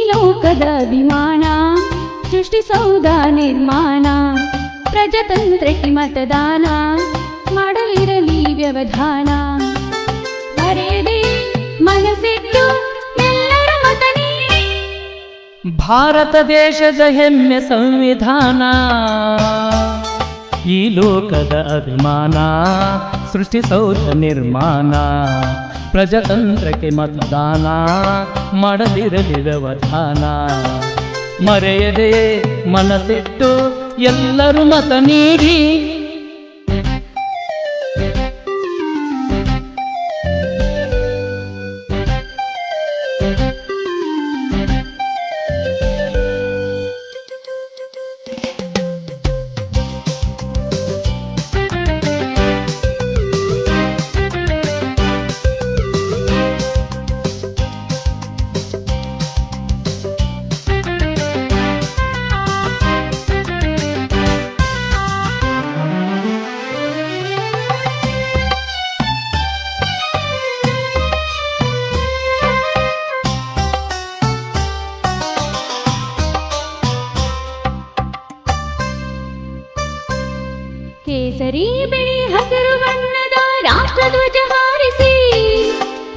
ಲೋಕದ ಅಭಿಮಾನ ಸೃಷ್ಟಿಸೌಧ ನಿರ್ಮಾಣ ಪ್ರಜಾತಂತ್ರಕ್ಕೆ ಮತದಾನ ಮಾಡಲಿರಲಿ ವ್ಯವಧಾನ ಮರೆಯದೆ ಮನಸ್ಸಿಟ್ಟು ಎಲ್ಲರ ಮತ ನೀಡಿ ಭಾರತ ದೇಶದ ಹೆಮ್ಮೆ ಸಂವಿಧಾನ ಈ ಲೋಕದ ಅಭಿಮಾನ ಸೃಷ್ಟಿಸೌಧ ನಿರ್ಮಾಣ ಪ್ರಜಾತಂತ್ರಕ್ಕೆ ಮತದಾನ ಮಾಡದಿರಲಿ ವ್ಯವಧಾನ ಮರೆಯದೆ ಮನಸ್ಸಿಟ್ಟು ಎಲ್ಲರೂ ಮತ ನೀಡಿ ಕೇಸರಿ ಬಿಳಿ ಹಸಿರು ಬಣ್ಣದ ರಾಷ್ಟ್ರಧ್ವಜ ಹಾರಿಸಿ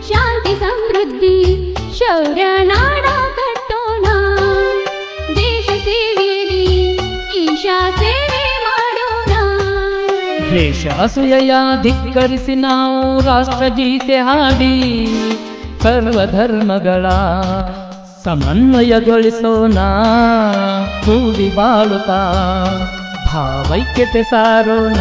ಶಾಂತಿ ಸಮೃದ್ಧಿ ಶೌರ್ಯ ನಾಡ ಕಟ್ಟೋಣ ದೇಶ ಸೇವೆಯಲ್ಲಿ ಈಶಾ ಸೇವೆ ಮಾಡೋಣ ದೇಶ ಅಸೂಯೆಯ ಧಿಕ್ಕರಿಸಿ ನಾವು ರಾಷ್ಟ್ರಗೀತೆ ಹಾಡಿ ಸರ್ವಧರ್ಮಗಳ ಸಮನ್ವಯಗೊಳಿಸೋಣ ಕೂಡಿ ಬಾಳುತ್ತಾ ಭಾವೈಕ್ಯತೆ ಸಾರೋಣ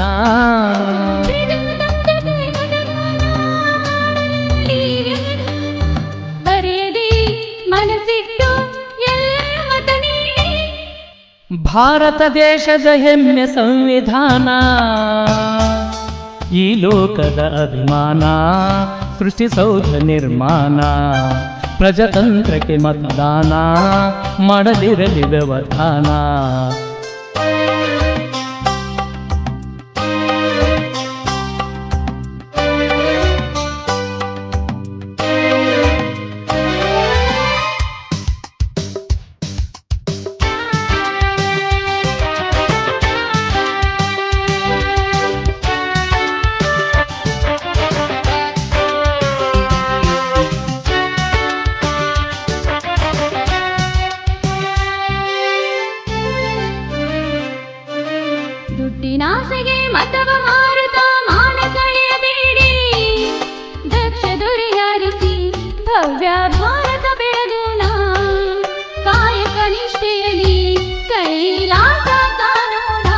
ಬರೆಯದೆ ಮನಸ್ಸಿಟ್ಟು ಎಲ್ಲರ ಮತ ನೀಡಿ ಭಾರತ ದೇಶದ ಹೆಮ್ಮೆ ಸಂವಿಧಾನ ಈ ಲೋಕದ ಅಭಿಮಾನ ಸೃಷ್ಟಿಸೌಧ ನಿರ್ಮಾಣ ಪ್ರಜಾತಂತ್ರಕ್ಕೆ ಮತದಾನ ಮಾಡದಿರಲಿ ವ್ಯವಧಾನ ದುಡ್ಡಿನಾಸೆಗೆ ಮತವ ಮಾರುತ್ತ ಮಾನ ಕಳೆಯಬೇಡಿ ದಕ್ಷ ದೊರೆಯಾರಿಸಿ ಭವ್ಯ ಭಾರತ ಬೆಳಗೋಣ ಕಾಯಕ ನಿಷ್ಠೆಯಲ್ಲಿ ಕೈಲಾಸ ಕಾಣೋಣ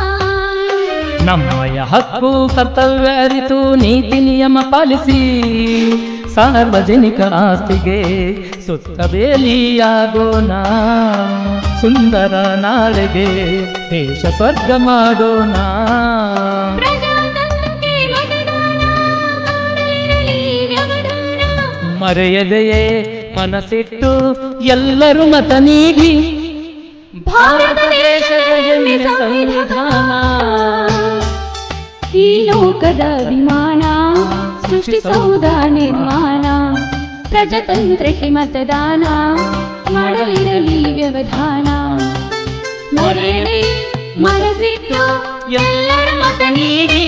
ನಮ್ಮಯ ಹಕ್ಕು ಕರ್ತವ್ಯ ಅರಿತು ನೀತಿ ನಿಯಮ ಪಾಲಿಸಿ ಸಾರ್ವಜನಿಕ ಆಸ್ತಿಗೆ ಸುತ್ತ ಬೇಲಿಯಾಗೋಣ ಸುಂದರ ನಾಳೆಗೆ ದೇಶ ಸ್ವರ್ಗ ಮಾಡೋಣ ಪ್ರಜಾತಂತ್ರಕ್ಕೆ ಮತದಾನ ಮಾಡಲಿರಲಿ ವ್ಯವಧಾನ ಮರೆಯದೆಯೇ ಮನಸ್ಸಿಟ್ಟು ಎಲ್ಲರೂ ಮತ ನೀಡಿ ಭಾರತ ದೇಶದ ಹೆಮ್ಮೆ ಸಂವಿಧಾನ ಈ ಲೋಕದ ಅಭಿಮಾನ ಸೃಷ್ಟಿಸೌಧ ನಿರ್ಮಾಣ ಪ್ರಜಾತಂತ್ರಕ್ಕೆ ಮತದಾನ ಮಾಡಲಿರಲಿ ವ್ಯವಧಾನ ಮರೆಯದೆ ಮನಸ್ಸಿಟ್ಟು ಎಲ್ಲರ ಮತ ನೀಡಿ